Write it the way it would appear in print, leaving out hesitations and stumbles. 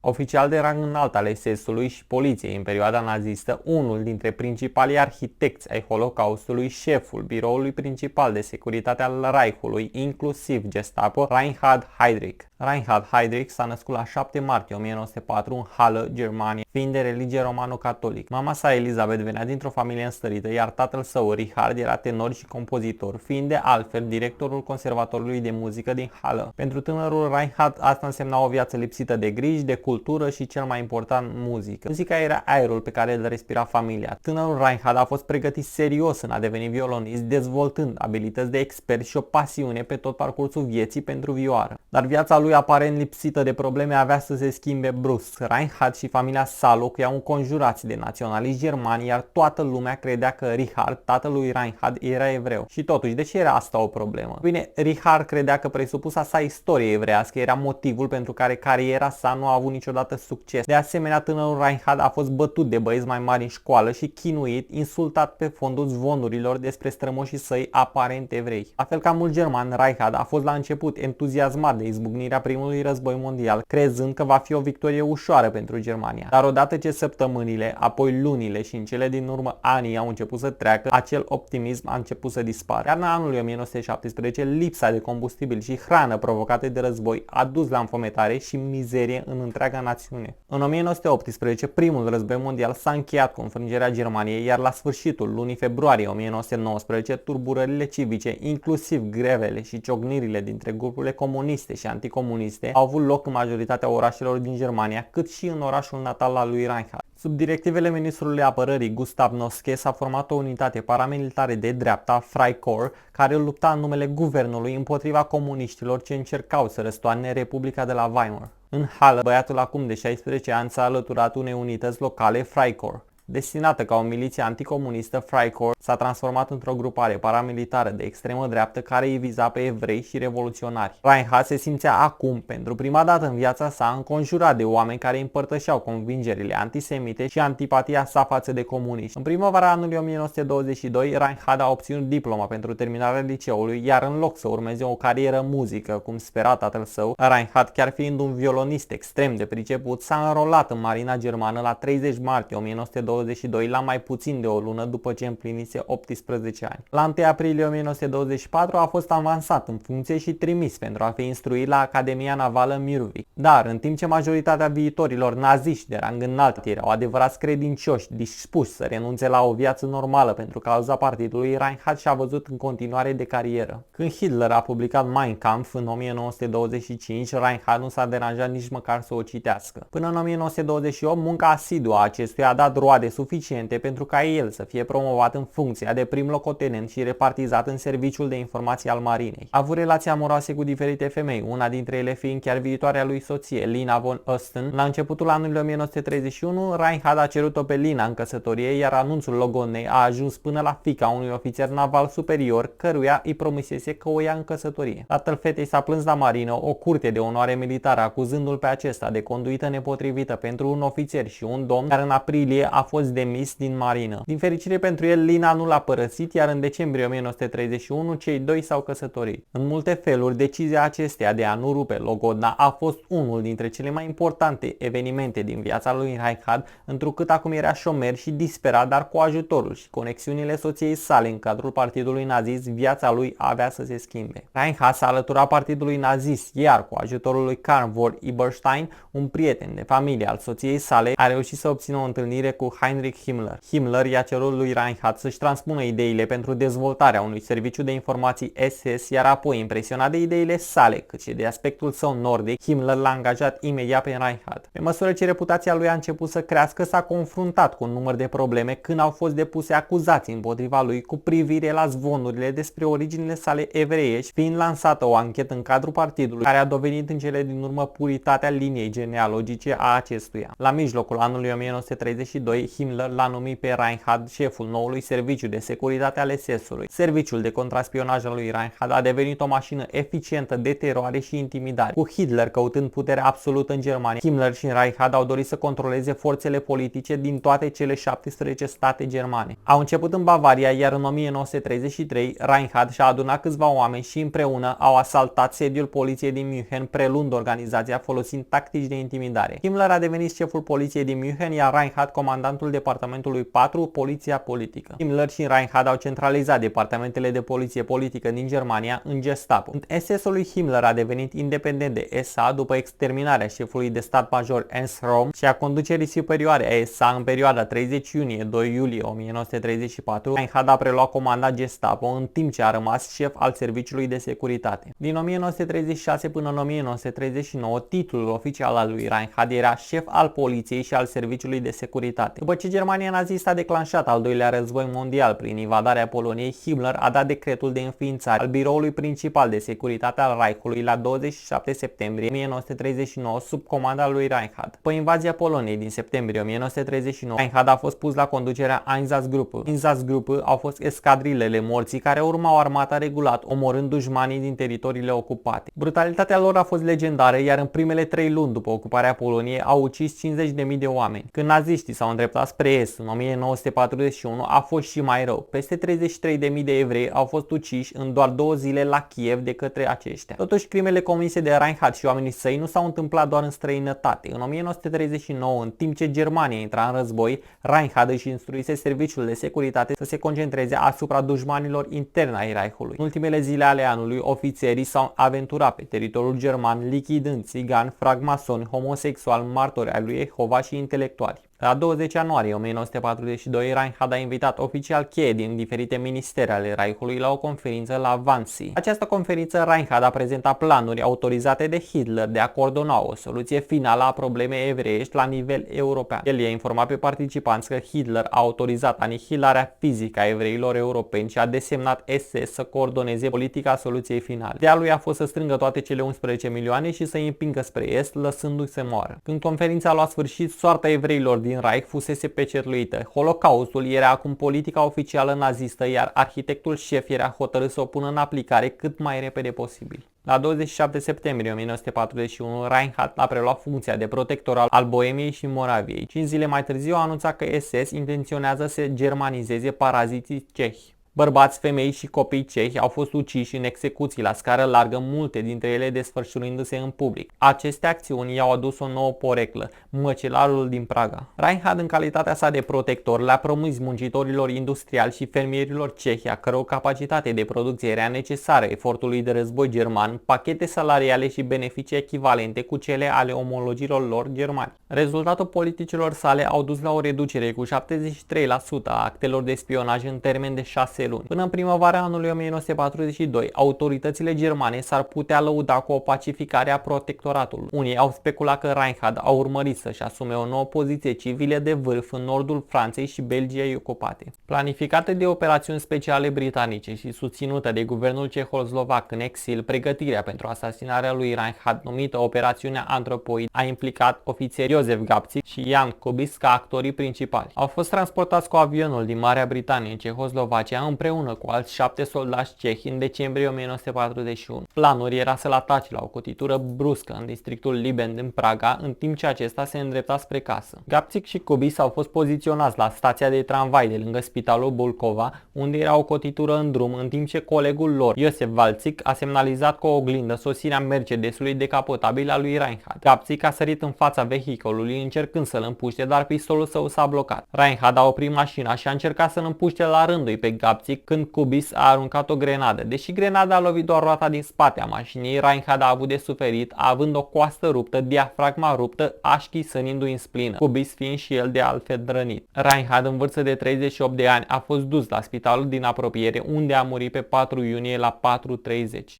Oficial de rang înalt al SS-ului și poliției în perioada nazistă, unul dintre principalii arhitecți ai Holocaustului, șeful biroului principal de securitate al Reichului, inclusiv Gestapo, Reinhard Heydrich. Reinhard Heydrich s-a născut la 7 martie 1904 în Halle, Germania, fiind de religie romano-catolic. Mama sa, Elizabeth, venea dintr-o familie înstărită, iar tatăl său, Richard, era tenor și compozitor, fiind de altfel directorul conservatorului de muzică din Halle. Pentru tânărul Reinhard asta însemna o viață lipsită de griji, de cultură și, cel mai important, muzică. Muzica era aerul pe care îl respira familia. Tânărul Reinhard a fost pregătit serios în a deveni violonist, dezvoltând abilități de expert și o pasiune pe tot parcursul vieții pentru vioară. Dar viața lui, aparent lipsită de probleme, avea să se schimbe brusc. Reinhard și familia sa locuiau înconjurați de naționaliști germani, iar toată lumea credea că Richard, tatăl lui Reinhard, era evreu. Și totuși, de ce era asta o problemă? Bine, Richard credea că presupusa sa istorie evreiască era motivul pentru care cariera sa nu a avut niciodată succes. De asemenea, tânărul Reinhard a fost bătut de băieți mai mari în școală și chinuit, insultat pe fondul zvonurilor despre strămoșii săi aparent evrei. La fel ca mulți germani, Reinhard a fost la început entuziasmat de izbucnirea primului război mondial, crezând că va fi o victorie ușoară pentru Germania. Dar odată ce săptămânile, apoi lunile și în cele din urmă anii au început să treacă, acel optimism a început să dispară. Iar în anul 1917, lipsa de combustibil și hrană provocate de război a dus la înfometare și mizerie în întreaga națiune. În 1918, primul război mondial s-a încheiat cu înfrângerea Germaniei, iar la sfârșitul lunii februarie 1919, turburările civice, inclusiv grevele și ciocnirile dintre grupurile comuniste și anticomuniste, au avut loc în majoritatea orașelor din Germania, cât și în orașul natal al lui Reinhard. Sub directivele ministrului apărării Gustav Noske s-a format o unitate paramilitară de dreapta, Freikorps, care lupta în numele guvernului împotriva comuniștilor ce încercau să răstoarne Republica de la Weimar. În Halle, băiatul acum de 16 ani s-a alăturat unei unități locale, Freikorps. Destinată ca o miliție anticomunistă, Freikorps s-a transformat într-o grupare paramilitară de extremă dreaptă care îi viza pe evrei și revoluționari. Reinhard se simțea acum, pentru prima dată în viața sa, înconjurat de oameni care împărtășeau convingerile antisemite și antipatia sa față de comuniști. În primăvara anului 1922, Reinhard a obținut diploma pentru terminarea liceului, iar în loc să urmeze o carieră muzică, cum spera tatăl său, Reinhard, chiar fiind un violonist extrem de priceput, s-a înrolat în marina germană la 30 martie 1922, la mai puțin de o lună după ce împlinise 18 ani. La 1 aprilie 1924 a fost avansat în funcție și trimis pentru a fi instruit la Academia Navală Mirvik. Dar, în timp ce majoritatea viitorilor naziști de rang înalt erau adevărați credincioși dispuși să renunțe la o viață normală pentru cauza partidului, Reinhard și-a văzut în continuare de carieră. Când Hitler a publicat Mein Kampf în 1925, Reinhard nu s-a deranjat nici măcar să o citească. Până în 1928, munca asiduă a acestuia a dat roade suficiente pentru ca el să fie promovat în funcția de prim locotenent și repartizat în serviciul de informații al marinei. A avut relații amoroase cu diferite femei, una dintre ele fiind chiar viitoarea lui soție, Lina von Osten. La începutul anului 1931, Reinhard a cerut-o pe Lina în căsătorie, iar anunțul logonei a ajuns până la fiica unui ofițer naval superior, căruia îi promisese că o ia în căsătorie. Tatăl fetei s-a plâns la marină, o curte de onoare militară, acuzându-l pe acesta de conduită nepotrivită pentru un ofițer și un domn, care în aprilie a fost demis din marină. Din fericire pentru el, Lina nu l-a părăsit, iar în decembrie 1931 cei doi s-au căsătorit. În multe feluri, decizia acesteia de a nu rupe logodna a fost unul dintre cele mai importante evenimente din viața lui Reinhard, întrucât acum era șomer și disperat, dar cu ajutorul și conexiunile soției sale în cadrul partidului nazist, viața lui avea să se schimbe. Reinhard s-a alăturat partidului nazist, iar cu ajutorul lui Karl von Eberstein, un prieten de familie al soției sale, a reușit să obțină o întâlnire cu Heinrich Himmler. Himmler i-a cerut lui Reinhard să-și transpună ideile pentru dezvoltarea unui serviciu de informații SS, iar apoi, impresionat de ideile sale, cât și de aspectul său nordic, Himmler l-a angajat imediat pe Reinhard. Pe măsură ce reputația lui a început să crească, s-a confruntat cu un număr de probleme când au fost depuse acuzații împotriva lui cu privire la zvonurile despre originile sale evreiești, fiind lansată o anchetă în cadrul partidului, care a dovedit în cele din urmă puritatea liniei genealogice a acestuia. La mijlocul anului 1932, Himmler l-a numit pe Reinhard șeful noului serviciu de securitate al SS-ului. Serviciul de contraspionaj al lui Reinhard a devenit o mașină eficientă de teroare și intimidare. Cu Hitler căutând puterea absolută în Germania, Himmler și Reinhard au dorit să controleze forțele politice din toate cele 17 state germane. Au început în Bavaria, iar în 1933 Reinhard și-a adunat câțiva oameni și împreună au asaltat sediul poliției din München, prelund organizația folosind tactici de intimidare. Himmler a devenit șeful poliției din München, iar Reinhard comandantul departamentului 4, poliția politică. Himmler și Reinhard au centralizat departamentele de poliție politică din Germania în Gestapo. SS-ul lui Himmler a devenit independent de SA după exterminarea șefului de stat major Ernst Röhm și a conducerii superioare a SA în perioada 30 iunie-2 iulie 1934. Reinhard a preluat comanda Gestapo în timp ce a rămas șef al serviciului de securitate. Din 1936 până în 1939, titlul oficial al lui Reinhard era șef al poliției și al serviciului de securitate. După ce Germania nazistă a declanșat al doilea război mondial prin invadarea Poloniei, Himmler a dat decretul de înființare al biroului principal de securitate al Reichului la 27 septembrie 1939 sub comanda lui Reinhard. După invazia Poloniei din septembrie 1939, Reinhard a fost pus la conducerea Einsatzgruppe. Einsatzgruppe au fost escadrilele morții care urmau armata regulat, omorând dușmanii din teritoriile ocupate. Brutalitatea lor a fost legendară, iar în primele 3 luni după ocuparea Poloniei au ucis 50.000 de oameni. Când naziștii s-au îndreptat spre est în 1941 a fost și mai rău. Peste 33.000 de evrei au fost uciși în doar 2 zile la Kiev de către aceștia. Totuși, crimele comise de Reinhard și oamenii săi nu s-au întâmplat doar în străinătate. În 1939, în timp ce Germania intra în război, Reinhard își instruise serviciul de securitate să se concentreze asupra dușmanilor interni ai Reichului. În ultimele zile ale anului, ofițerii s-au aventurat pe teritoriul german, lichidând țigani, fragmasoni, homosexuali, martori ai lui Jehova și intelectuali. La 20 ianuarie 1942, Reinhard a invitat oficial cheie din diferite ministere ale Reichului la o conferință la Wannsee. Această conferință, Reinhard a prezentat planuri autorizate de Hitler de a coordona o soluție finală a problemei evreiești la nivel european. El i-a informat pe participanți că Hitler a autorizat anihilarea fizică a evreilor europeni și a desemnat SS să coordoneze politica soluției finale. Ideea lui a fost să strângă toate cele 11 milioane și să îi împingă spre est, lăsându-i să moară. Când conferința a luat sfârșit, soarta evreilor din Reich fusese pecetluită. Holocaustul era acum politica oficială nazistă, iar arhitectul șef era hotărât să o pună în aplicare cât mai repede posibil. La 27 septembrie 1941, Reinhard a preluat funcția de protector al Boemiei și Moraviei. 5 zile mai târziu a anunțat că SS intenționează să germanizeze paraziții cehi. Bărbați, femei și copii cehi au fost uciși în execuții la scară largă, multe dintre ele desfășurându-se în public. Aceste acțiuni i-au adus o nouă poreclă, măcelarul din Praga. Reinhard, în calitatea sa de protector, le-a promis muncitorilor industriali și fermierilor cehi, a căror capacitate de producție era necesară efortului de război german, pachete salariale și beneficii echivalente cu cele ale omologilor lor germani. Rezultatul politicilor sale au dus la o reducere cu 73% a actelor de spionaj în termen de 6 luni. Până în primăvara anului 1942, autoritățile germane s-ar putea lăuda cu o pacificare a protectoratului. Unii au speculat că Reinhard a urmărit să-și asume o nouă poziție civilă de vârf în nordul Franței și Belgiei ocupate. Planificată de operațiuni speciale britanice și susținută de guvernul cehoslovac în exil, pregătirea pentru asasinarea lui Reinhard, numită Operațiunea Antropoid, a implicat ofițeri Josef Gabčík și Jan Kubis ca actorii principali. Au fost transportați cu avionul din Marea Britanie în Cehoslovacia împreună cu alți 7 soldați cehi în decembrie 1941. Planul era să-l atace la o cotitură bruscă în districtul Liben din Praga, în timp ce acesta se îndrepta spre casă. Gabčík și Kubis au fost poziționați la stația de tramvai de lângă spitalul Bulcova, unde era o cotitură în drum, în timp ce colegul lor, Josef Walczyk, a semnalizat cu o oglindă sosirea Mercedesului decapotabil al lui Reinhard. Gabčík a sărit în fața vehiculului încercând să-l împuște, dar pistolul său s-a blocat. Reinhard a oprit mașina și a încercat să-l împuște la rândul pe Gabčík când Kubis a aruncat o grenadă. Deși grenada a lovit doar roata din spate a mașinii, Reinhard a avut de suferit, având o coastă ruptă, diafragma ruptă, așchii sănindu-i în splină, Kubis fiind și el de altfel rănit. Reinhard, în vârstă de 38 de ani, a fost dus la spitalul din apropiere, unde a murit pe 4 iunie la 4:30.